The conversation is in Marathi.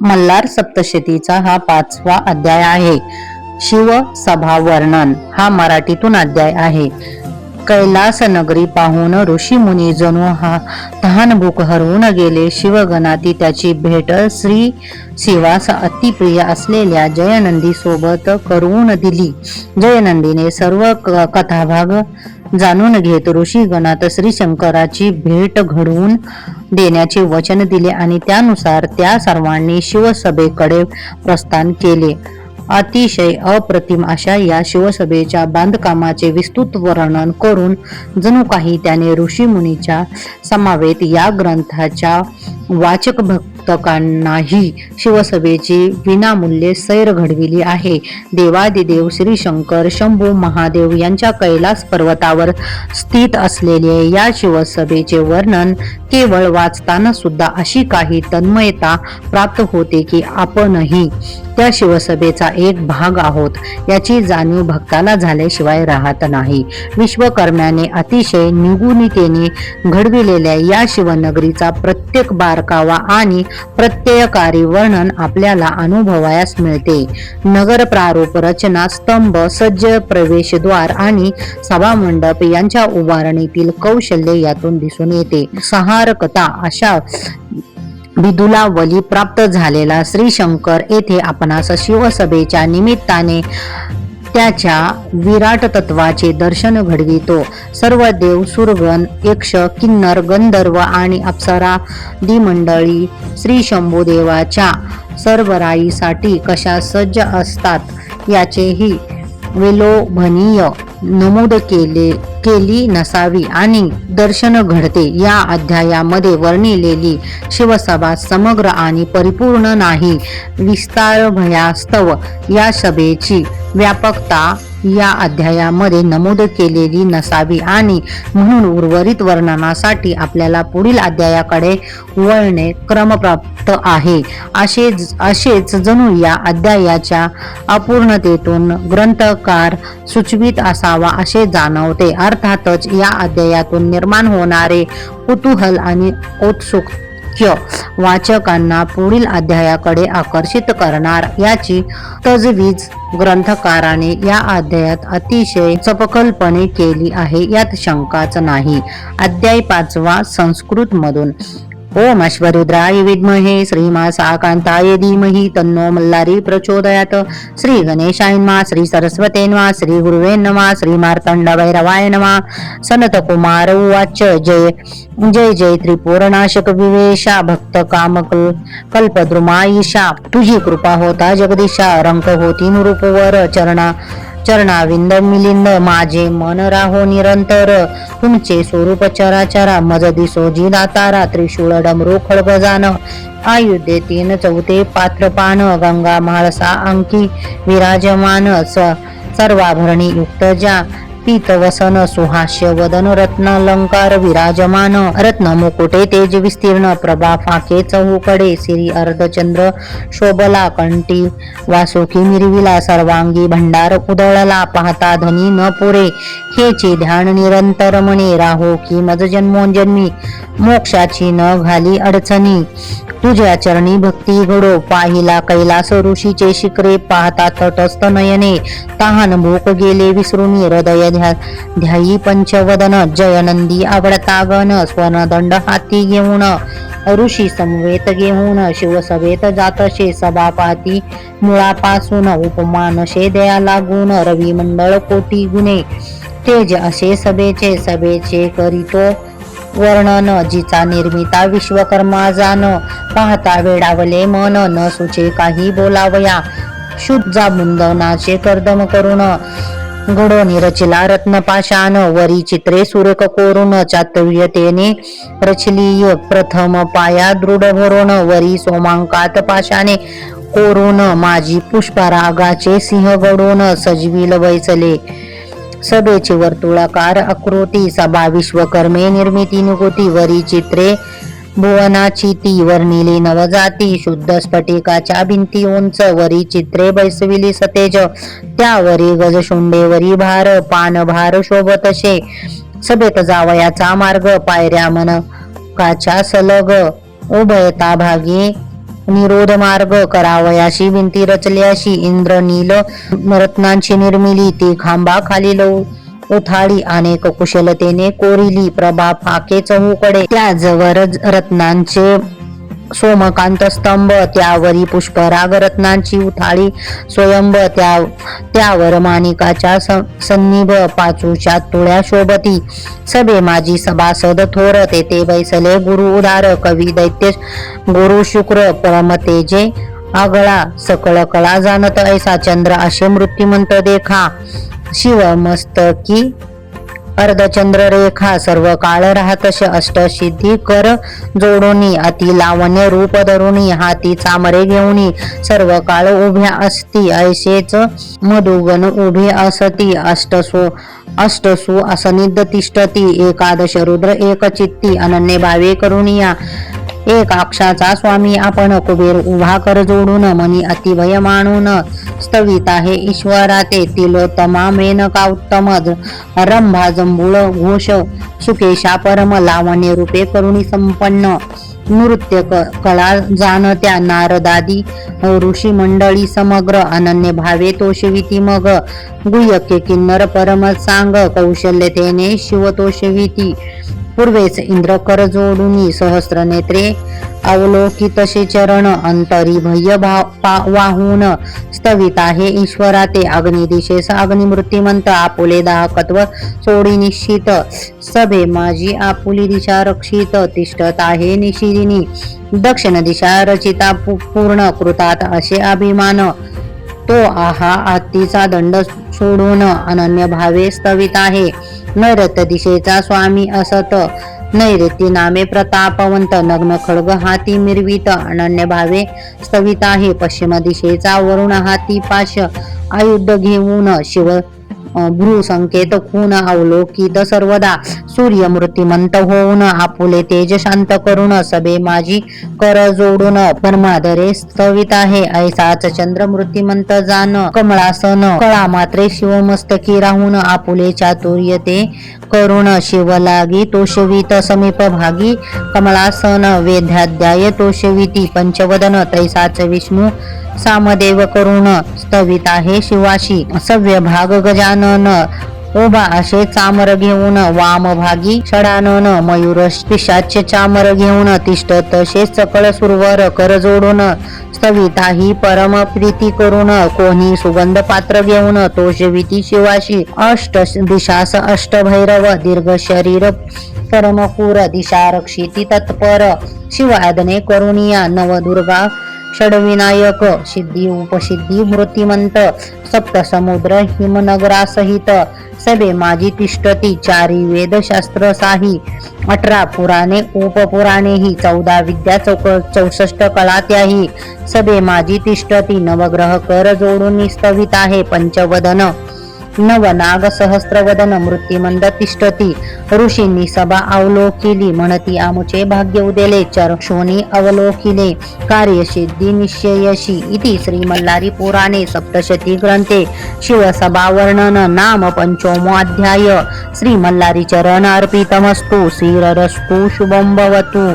मल्हार सप्तशतीचा हा 5वा अध्याय आहे. शिव सभा वर्णन हा मराठीतून अध्याय आहे. कैलास नगरी पाहून ऋषी मुनी जणू हा तहानभूक हरवून गेले. शिवगणाती त्याची भेट श्री शिवास अतिप्रिय असलेल्या जयनंदी सोबत करवून दिली. जयनंदीने सर्व कथाभाग जाणून घेत ऋषीगणात श्री शंकराची भेट घडवून देण्याचे वचन दिले आणि त्यानुसार त्या सर्वांनी शिवसभेकडे प्रस्थान केले. अतिशय अप्रतिम अशा या शिवसभेच्या बांधकामाचे विस्तृत वर्णन करून जणू काही त्याने ऋषीमुनीच्या समावेत या ग्रंथाच्या वाचक भक्तकांनाही शिवसभेची विनामूल्य सैर घडविली आहे. देवादिदेव श्री शंकर शंभू महादेव यांच्या कैलास पर्वतावर स्थित असलेले या शिवसभेचे वर्णन केवळ वाचताना सुद्धा अशी काही तन्मयता प्राप्त होते की आपणही त्या शिवसभेचा एक भाग आहोत याची जाणीव भक्ताला झाल्याशिवाय राहत नाही. विश्वकर्म्याने अतिशय निगुणितेने घडविलेल्या या शिवनगरीचा प्रत्येक बारकावा आणि प्रत्ययकारी वर्णन आपल्याला अनुभवायास मिळते. नगर प्रारूप रचना, स्तंभ, सज्ज प्रवेशद्वार आणि सभामंडप यांच्या उभारणीतील कौशल्य यातून दिसून येते. संहारकता अशा विदुलावली प्राप्त झालेला श्री शंकर येथे आपणास शिवसभेच्या निमित्ताने त्याच्या विराट तत्वाचे दर्शन घडवितो. सर्व देव, सुरगण, यक्ष, किन्नर, गंधर्व आणि अप्सरादी मंडळी श्री शंभूदेवाच्या सरबराईसाठी कशा सज्ज असतात याचेही विलोभनीय नमूद केली नसावी आणि दर्शन घडते. या अध्यायामध्ये वर्णिलेली शिवसभा समग्र आणि परिपूर्ण नाही. विस्तारभयास्तव या सभेची व्यापकता या अध्यायामध्ये नमूद केलेली नसावी आणि म्हणून उर्वरित वर्णनासाठी आपल्याला पुढील अध्यायाकडे वळणे क्रमप्राप्त आहे. असेच जणू या अध्यायाच्या अपूर्णतेतून ग्रंथकार सुचवित असावा असे जाणवते. अर्थातच या अध्यायातून निर्माण होणारे कुतूहल आणि औत्सुक्य वाचकांना पुढील अध्यायाकडे आकर्षित करणार याची तजवीज ग्रंथकाराने या अध्यायात अतिशय चपखलपणे केली आहे, यात शंकाच नाही. अध्याय 5वा संस्कृत मधून. ओम अश्वरुद्राय विद्महे श्रीमासाकांताय धीमहि तन्नो मल्लारी प्रचोदयात. श्री गणेशाय नमः, श्री सरस्वते नमः, श्री गुरुवे नमः, श्री मार्तंडभैरवाय नमः. सनत कुमार उवाच जय जय जय त्रिपुरनाशक विवेशा भक्त काम कल्पद्रुमाईशा. तुझी कृपा होता जगदीशा, रंक होती नुरूपवर चरणाविंद मिलिंद माझे मन राहो निरंतर. तुमचे स्वरूप चराचरा मज दिसो जी दातारा. त्रिशूळ डमरू खळगजान आयुधे 3 चौथे पात्रपान. गंगा म्हाळसा अंकी विराजमान सर्वाभरणी युक्त ज्या. पीतवसन सुहास्य वदन रत्नालंकार विराजमान. रत्न मुकुटे तेज विस्तीर्ण प्रभा फाके चहूकडे. सिरी अर्धचंद्र शोभला कंठी वासुकी मिरविला. सर्वांगी भंडार उधळला पाहता धनी न पुरे. हेचे ध्यान निरंतर मने राहो की मज जन्मोजन्मी. मोक्षाची न घाली अडचणी तुझ्या चरणी भक्ती घडो. पाहिला कैलास ऋषीचे शिखरे पाहता तटस्थ नयने. तहान भूक गेले विसरून हृदय ध्यायी पंचवदन. जयनंदी आवडता गण स्वर्णदंड हाती घेऊन. ऋषी समवेत घेऊन शिवसभेत जातशे. सभा पाहती मुळापासून उपमानशे दया लागून. रवी मंडळ कोटी गुणे तेज असे सभेचे करीतो वर्णन. जिचा निर्मिता विश्वकर्मा जान. पाहता वेडावले मन न सुचे काही बोलावया. शुद्धा मुंदनाचे कर्दम करून घडोनी रचिला रत्नपाशान. वरी चित्रे सुरेख कोरून चातुर्यतेने रचली प्रथम पाया दृढ भरून. वरी सोमांकात पाशाने कोरून माझी पुष्परागाचे सिंह घडून. सजविल वैचले सभेची वर्तुळाकार आकृती. सभा विश्वकर्मे निर्मिती नुकुती. वरी चित्रे भुवनाची ती वर्णिली नवजाती. शुद्ध स्फटिकाच्या भिंती उंच. वरी चित्रे बैसविली सतेज. त्यावरी गजशुंडेवरी भार पानभार शोभतशे. सभेत जावयाचा मार्ग पायऱ्या मनकाच्या सलग. उभयता भागी निरोध मार्ग करावयाशी विंती रचल्याशी इंद्र नील रत्नांची निर्मिली ती खांबा खाली उथाळी अनेक कुशलतेने कोरिली प्रभा फाके चहूकडे त्याजवर रत्नांचे सोमकांत स्तंभ त्यावरी पुष्पराग रत्नांची उथाळी स्वयंभ त्यावर माणिकाच्या सन्निभ पाचूच्या तुळ्या शोभती सभे माझी सभासद थोर तेथे बैसले गुरु उदार कवी दैत्य गुरु शुक्र परमतेजे आगळा सकळ कळा जाणत ऐसा चंद्र असे मृत्युमंत देखा शिव मस्तकी अर्धचंद्र रेखा सर्व काळ राहतश अष्टसिद्धी कर जोडोनी अति लावण्य रूप धरुणी हाती चामरे घेऊनी सर्व काळ उभ्या असती ऐसेच मधुगण उभे असती अष्टसु असनिध तिष्ठती एकादश रुद्र एक चित्ती अनन्य भावे करुणिया एक अक्षाचा स्वामी आपण कुबेर उभा कर जोडून मनी अतिभय मानून स्तवित आहे ईश्वरा ते तिलोत्तमा मेनका उत्तम रंभा जंबुळ घोष सुकेशा परम लावण्य रूपे करुणी संपन्न नृत्य कला जाणत्या नारदादी ऋषी मंडळी समग्र अनन्य भावे तोषविती मग गुह्यके किन्नर परम सांग कौशल्यतेने शिव तोषविती पूर्वेच इंद्र कर जोडुनी सहस्र नेत्रे अवलोकितसे चरण अंतरी भय्य वाहून स्तवित आहे ईश्वरा ते अग्नि दिशेस अग्निमृत्युमंत आपुले दाहकत्व सोडी निश्चित सभे माझी आपुली दिशा रक्षित तिष्ठत आहे निशिदिनी दक्षिण दिशा रचिता पूर्ण कृतात असे अभिमान तो आहा आत्तीचा दंड सोडून अनन्य भावे स्तवित आहे नैऋत्य दिशेचा स्वामी असत नैऋत्य नामे प्रतापवंत नग्न खड्ग हाती मिरवित अनन्य भावे स्तवित आहे पश्चिम दिशेचा वरुण हाती पाश आयुध घेऊन शिव भ्रू संकेत खून अवलोकित सर्वदा सूर्य मृत्युमंत होऊन आपुले तेज शांत करून सभे माझी कर जोडून परमादरे स्तवित आहे ऐसाच चंद्र मृत्युमंत जान कमळासन कळा मात्रे शिवमस्तकी राहून आपुले चातुर्य ते करुण शिवलागी तोषवित समीप भागी कमळासन वेद्याध्याय तोषविती पंचवदन तैसाच विष्णू सामदेव करुण स्तवित आहे शिवाशी सव्य भाग गजानन उभा असे चामर घेऊन वाम भागी षडानन मयूर पिशाच्य चामर घेऊन तिष्ठत तसे सकळ सुरवर कर जोडून स्तविताही परम प्रीती करून कोणी सुगंध पात्र घेऊन तोषविती शिवाशी अष्ट दिशास अष्टभैरव दीर्घ शरीर परमपूर दिशा रक्षिती तत्पर शिव आदने करुणिया नवदुर्गा षडविनायक सिद्धी उपसिद्धी मृत्युमंत सप्त समुद्र हिमनगरासहित सभे माझी तिष्ठती चारी वेद शास्त्र साही 18 पुराणे उपपुराणे ही 14 विद्या 64 कला त्याही सभे माझी तिष्ठती नवग्रह कर जोडून स्तवित आहे पंचवदन नवनाग सहस्त्रवदन मृत्युमंद तिष्ठती ऋषींनी सभा अवलोकिली म्हणती आमुचे भाग्य उदेले चक्षुनी अवलोकिले कार्यसिद्धी निश्चयशी इति श्री मल्हारी पुराणे सप्तशती ग्रंथे शिवसभा वर्णन नाम पंचमो अध्याय श्री मल्हारी चरण अर्पितमस्तु श्रीरस्तु शुभं भवतु।